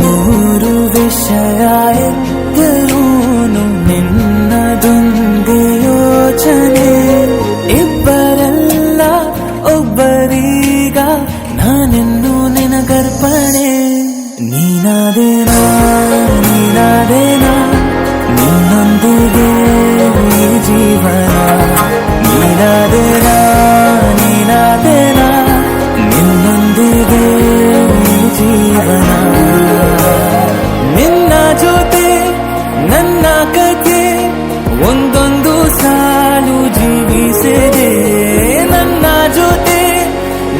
ನೂರು ವಿಷಯ ಇದ್ದರೂನು ನಿನ್ನದೊಂದೇ ಯೋಚನೆ. ಇಬ್ಬರಲ್ಲ ಒಬ್ಬರೀಗ ನಾನೆನ್ನು ನಿನಗರ್ಪಣೆ. ನೀನಾದೇನಾ ನೀನಾದೇನಾ ನಿನ್ನೊಂದಿಗೆ ಈ ಜೀವನ, ನೀನಾದೇನಾ ನೀನಾದೇನಾ ನಿನ್ನೊಂದಿಗೆ ಈ ಜೀವನ. ನಿನ್ನ ಜೊತೆ ನನ್ನ ಕಥೆ ಒಂದೊಂದು ಸಾಲು ಜೀವಿಸಿದೆ, ನನ್ನ ಜೊತೆ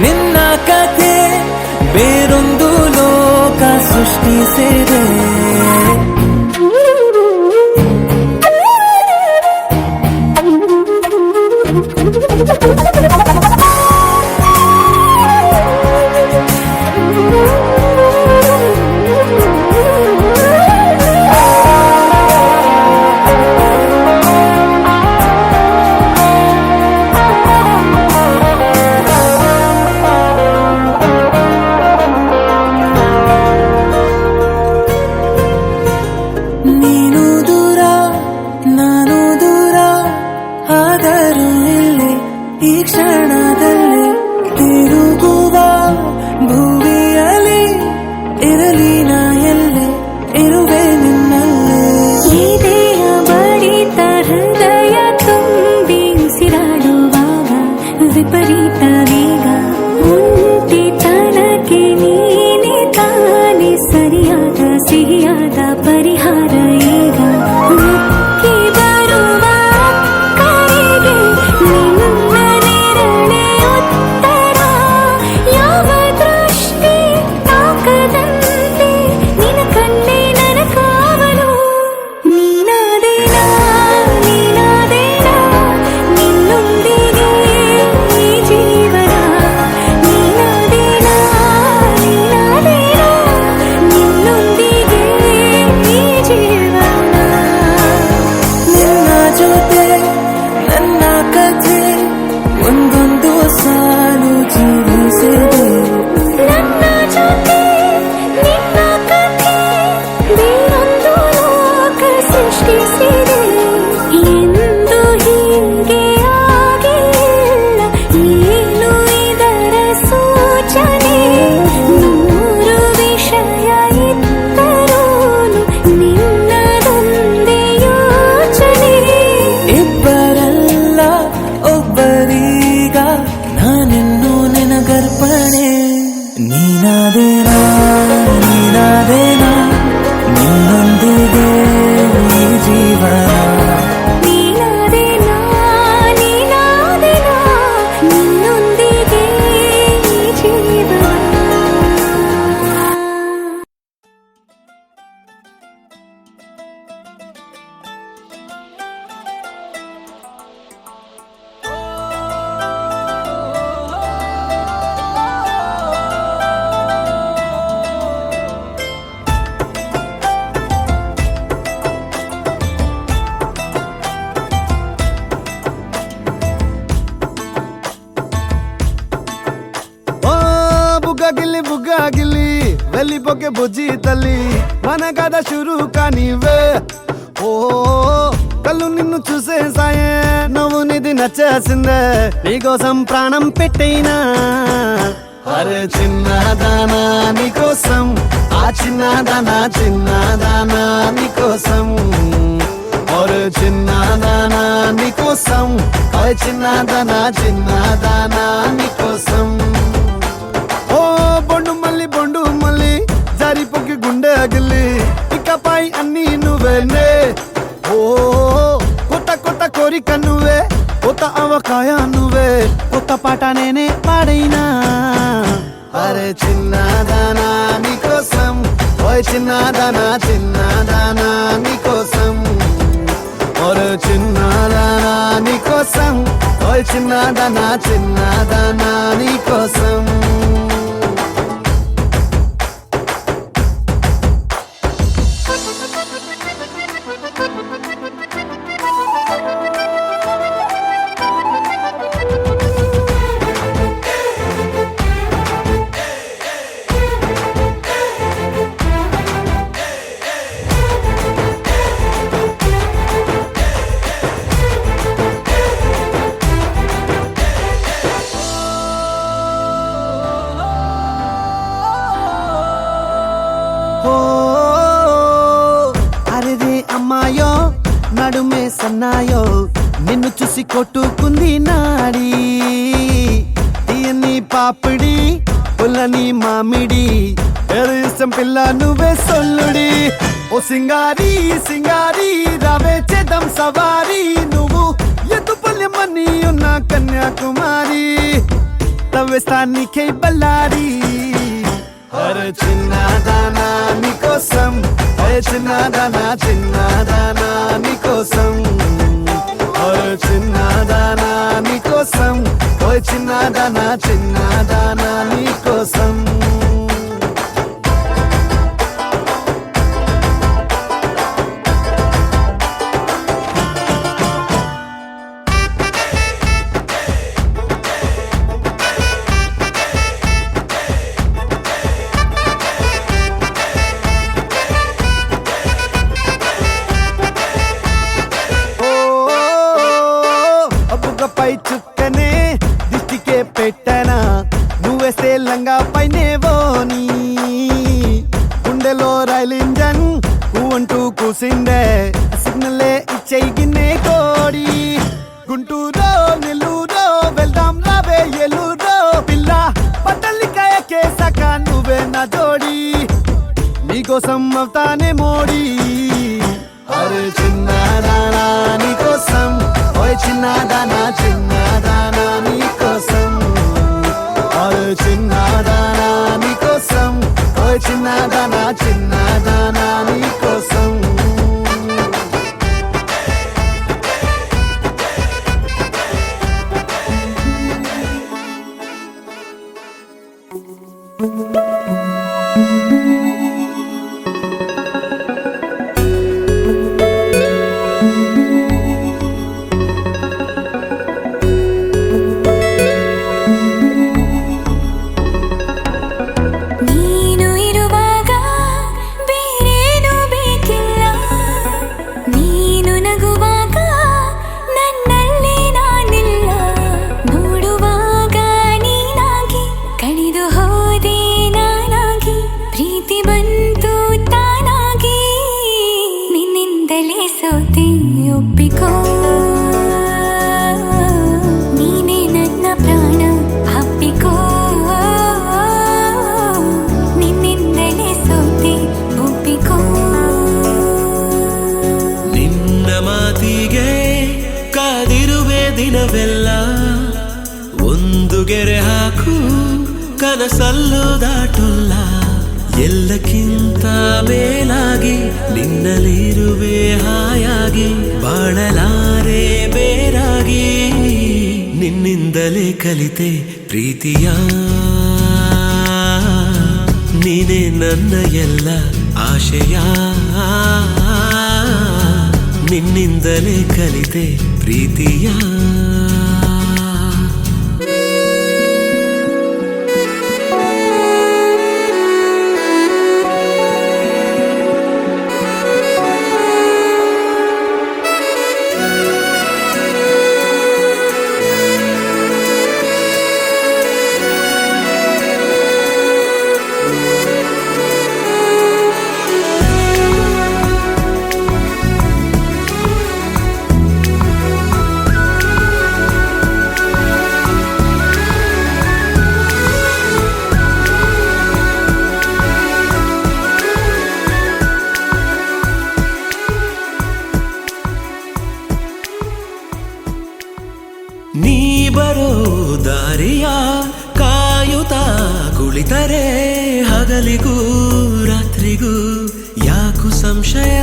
ನಿನ್ನ ಕಥೆ ಬೇರೊಂದು ಲೋಕ ಸೃಷ್ಟಿಸಿದೆ. ನೀನು ದೂರ ನಾನು ದೂರ ಆದರೂ ಇಲ್ಲಿ ಈ ಕ್ಷಣದಲ್ಲಿ ತಿರುಗುವ ಭೂಮಿಯಲ್ಲಿ ಇರಲಿ ನಾ ಎಲ್ಲೆ ಇರುವೆ ನಿನ್ನಲ್ಲೇ. ಈ ದೇಹ ಬಡಿತ ಹೃದಯ ತುಂಬಿ ಉಸಿರಾಡುವಾಗ ವಿಪರೀತ ವೇಗ, ಒಂಟಿತನಕ್ಕೆ ನೀನೆ ತಾನೆ ಸರಿಯಾದ ಸಿಹಿಯಾದ ಪರಿಹಾರ ಈಗ. ಉಕ್ಕಿ ಬರುವ ಕರೆಗೆ ನಿನ್ನ ನೆರಳೆ ಉತ್ತರ, ಯಾವ ದೃಷ್ಟಿ ತಾಕದಂತೆ ನಿನ ಕಣ್ಣೆ ನನ್ನ ಕಾವಲು. ನೀನಾದೇನಾ ನೀನಾದೇನಾ ನಿನ್ನೊಂದಿಗೆ ಈ ಜೀವನ, ನೀನಾದೇನಾ ನೀನಾದೇನಾ ನಿನ್ನೊಂದಿಗೆ ಈ ಜೀವನ. ಸೃಷ್ಟಿಸಿದೆ ಎಂದು ಹೀಗೆ ಆಗಿಲ್ಲ ಏನು ಇದರ ಸೂಚನೆ ನೂರು ವಿಷಯ ಇದ್ದರೂನು ನಿನ್ನದೊಂದೇ ಯೋಚನೆ ಇಬ್ಬರಲ್ಲ ಒಬ್ಬರೀಗ ನಾನಿನ್ನು ನಿನಗರ್ಪಣೆ ನೀನಾದೇನಾ ನೀನಾದೇನಾ ನಿನ್ನೊಂದಿಗೆ ಈ ಜೀವನ ನೀನಾದೇನಾ ನೀನಾದೇನಾ ನಿನ್ನೊಂದಿಗೆ ಈ ಜೀವನ బుగ్గాగిల్లి వెళ్ళిపోకే బుజ్జి తల్లి మన కథ షురు కానివే ఓ కళ్ళు నిన్ను చూసేసాయే నువ్వు నిధి నచ్చేసిందే నీకోసం ప్రాణం పెట్టైనా అరే చిన్నదానా నీకోసం ఆ చిన్నదానా నీకోసం ఒరే చిన్నదానా నీకోసం చిన్నదానా నీకోసం ఓ బొండు మళ్ళీ జారిపోకి గుండె అగిలి ఇకపై అన్ని నువ్వేనే ఓ కొత్త కోరిక నువ్వే కొత్త అవకాయ నువ్వే కొత్త పాట నేనే పాడైనా అరే చిన్నదానా నీకోసం ఓయ్ చిన్నదానా నీకోసం ఒరే చిన్నదానా నీకోసం ఓయ్ చిన్నదానా నీకోసం అమ్మాయో నడుమే సన్నాయో నిన్ను చూసి కొట్టుకుంది నాడి తీయని పాపిడి పుల్లని మామిడి ఏరు ఇష్టం పిల్ల నువ్వే సొల్లుడి ఓ సింగారి రావే చేద్దాం సవారి నువ్వు ఎదుపల్లెమని ఉన్న కన్యాకుమారి తవ్వేస్తానికై బల్లారి అరే చిన్నదానా నీకోసం చిన్నదానా నీకోసం ఒరే చిన్నదానా నీకోసం ఓయ్ చిన్నదానా నీకోసం పై చుక్కనే దిష్టికే పెట్టనా నువ్వేస్తే లంగా పైనేవోని గుండెలో రైలు ఇంజన్ అంటూ కూసిందే సిగ్నలే ఇచ్చేయి గిన్నే కోడి గుంటూరో నెల్లూరో వెళ్దాం రావే ఎల్లూరో పిల్ల పట్టలికాయ కేసాక నువ్వే నా జోడి నీకోసం అవుతానే మోడీ అరే చిన్నదానా నీకోసం ఓయ్ చిన్నదానా నీకోసం ఒరే చిన్నదానా నీకోసం ఓయ్ చిన్నదానా నీకోసం ಒಪ್ಪಿಕೋ ನೀನೇ ನನ್ನ ಪ್ರಾಣ ಅಪ್ಪಿಕೋ ನಿನ್ನಿಂದಲೇ ಸೋತೆ ಒಪ್ಪಿಕೋ ನಿನ್ನ ಮಾತಿಗೆ ಕಾದಿರುವೆ ದಿನವೆಲ್ಲ ಒಂದು ಗೆರೆ ಹಾಕು ಕನಸಲ್ಲೂ ದಾಟುಲ್ಲ ಎಲ್ಲಕ್ಕಿಂತ ಮೇಲಾಗಿ ನಿನ್ನಲಿರುವೆ ಹಾಯಾಗಿ ಬಾಳಲಾರೆ ಬೇರಾಗಿ ನಿನ್ನಿಂದಲೇ ಕಲಿತೆ ಪ್ರೀತಿಯ ನೀನೇ ನನ್ನ ಎಲ್ಲ ಆಶಯ ನಿನ್ನಿಂದಲೇ ಕಲಿತೆ ಪ್ರೀತಿಯ ನೀ ಬರೋ ದಾರಿಯ ಕಾಯುತ್ತಾ ಕುಳಿತರೆ ಹಗಲಿಗೂ ರಾತ್ರಿಗೂ ಯಾಕು ಸಂಶಯ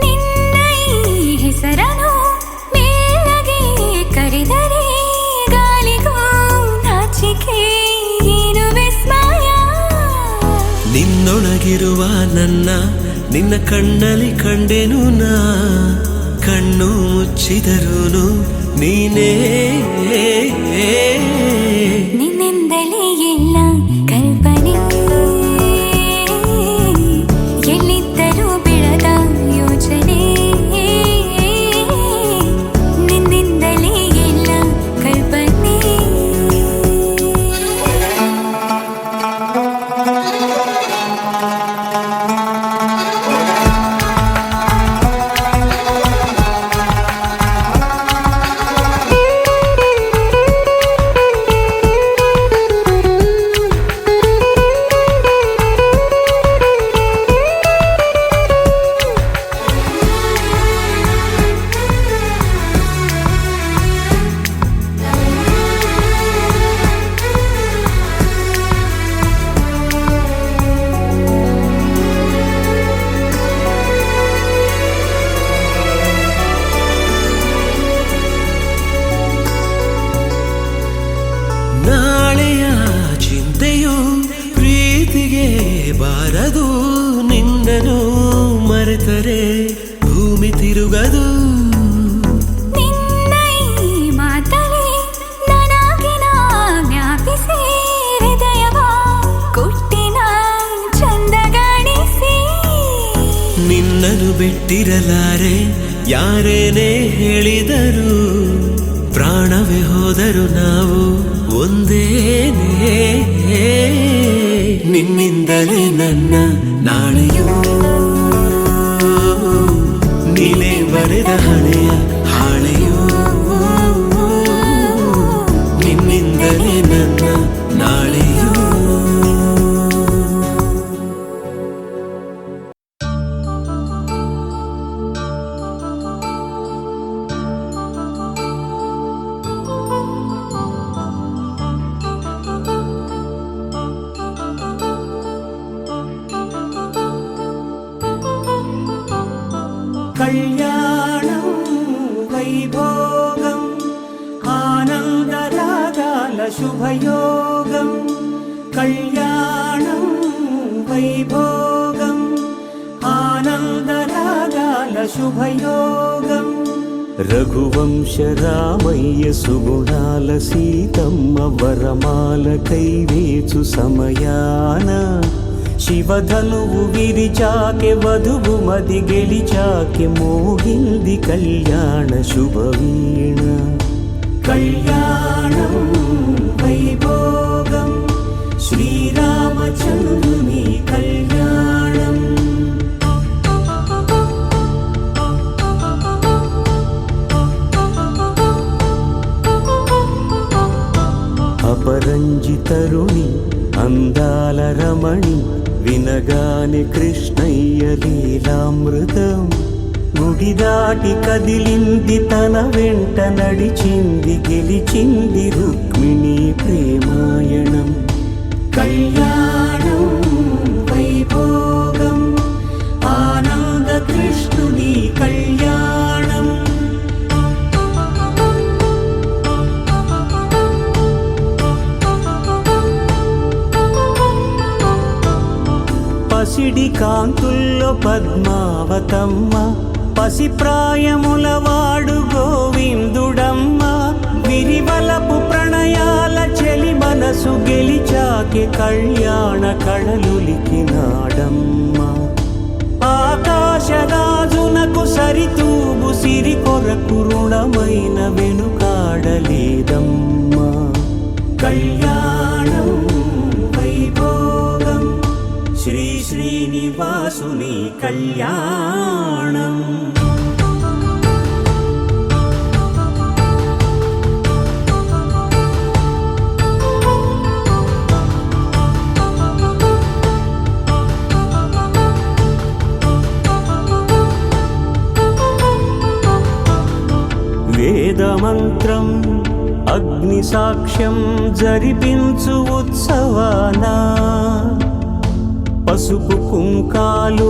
ನಿನ್ನ ಈ ಹೆಸರನು ಮೇಲಗೆ ಕರೆದರೆ ಗಾಳಿಗೂ ನಾಚಿಕೆ ಏನು ವಿಸ್ಮಯ ನಿನ್ನೊಳಗಿರುವ ನನ್ನ ನಿನ್ನ ಕಣ್ಣಲ್ಲಿ ಕಂಡೆನು ನಾ ಕಣ್ಣು ಮುಚ್ಚಿದರೂನು ನೀನೇ ನಿನ್ನಿಂದಲೇ ಎಲ್ಲ ಕಲ್ಪನೆ ಎಲ್ಲಿದ್ದರೂ ಬೆಳೆದ ಯೋಚನೆ ನಿನ್ನಿಂದಲೇ ಎಲ್ಲ ಕಲ್ಪನೆ ನಾಳೆಯ ಚಿಂತೆಯು ಪ್ರೀತಿಗೆ ಬಾರದು ನಿನ್ನನು ಮರೆತರೆ ಭೂಮಿ ತಿರುಗದು ನಿನ್ನ ಈ ಮಾತಲಿ ನನಗಿನ ಜ್ಞಾಪಿಸಿ ಹೃದಯವ ಕುಟ್ಟಿನ ಚಂದಗಾಣಿಸಿ ನಿನ್ನನು ಬಿಟ್ಟಿರಲಾರೆ ಯಾರೇನೇ ಹೇಳಿದರು ಪ್ರಾಣವೇ ಹೋದರು ನಾವು ಒಂದೇನೇ ನಿನ್ನಿಂದಲೇ ನನ್ನ ನಾಳೆಯೂ ನೀನೇ ಬರೆದ ಹಣೆಯ ಹಾಳೆಯೂ ನಿನ್ನಿಂದಲೇ ನನ್ನ ನಾಳೆಯೂ కళ్యాణం వైభోగం ఆనందరాగాల శుభయోగం కళ్యాణం వైభోగం ఆనందరాగాల శుభయోగం రఘువంశ రామయ్య సుగుణాల సీతమ్మ వరమాల కైవేచు సమయాన శివధనువు విరిచాకె వధువు మది గెలిచాకె మోగింది కళ్యాణ శుభవీణ కళ్యాణం వైభోగం శ్రీరామచంద్రుని కళ్యాణం రంజితరుణి అందాల రమణి వినగానే కృష్ణయ్య లీలామృతం గుడి దాటి కదిలింది తన వెంట నడిచింది గెలిచింది రుక్మిణి ప్రేమాయణం కళ్యాణం వైభోగం ఆనంద కృష్ణుని కళ్యాణం పసిడి కాంతుల్లో పద్మావతమ్మ పసిప్రాయముల వాడు గోవిందుడమ్మ విరివలపు ప్రణయాల చెలి మనసు గెలిచాకే కళ్యాణ కళలులికినాడమ్మ ఆకాశరాజునకు సరితూగు సిరి కొరకు రుణమైన వెనుకాడలేదమ్మా కళ్యాణం వైభోగం శ్రీ శ్రీనివాసుని కళ్యాణం వేదమంత్రం అగ్ని సాక్ష్యం జరిపించు ఉత్సవానా పసుపు కుంకాలు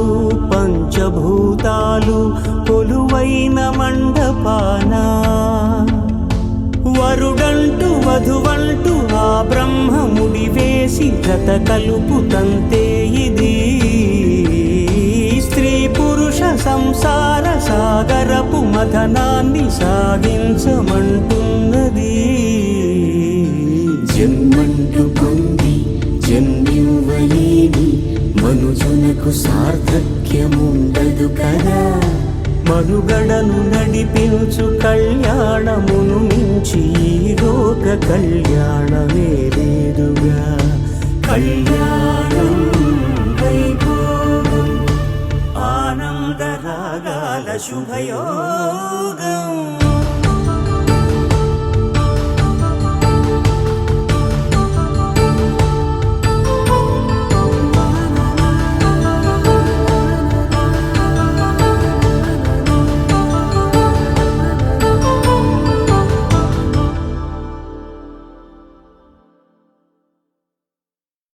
పంచభూతాలు కొలువైన మండపాన వరుడంటూ వధువంటూ ఆ బ్రహ్మముడి వేసి జత కలుపుతంతే ఇది స్త్రీ పురుష సంసార సాగరపు మథనాన్ని సాగించమంటున్నది జన్మంటూ పొంది జన్మివ్వలేని మనుజునకు సార్థక్యముండదు కదా మనుగడను నడిపించు కళ్యాణమును మించి ఈ లోక కళ్యాణమే లేదుగా కళ్యాణం వైభోగం ఆనంద రాగాల శుభయోగం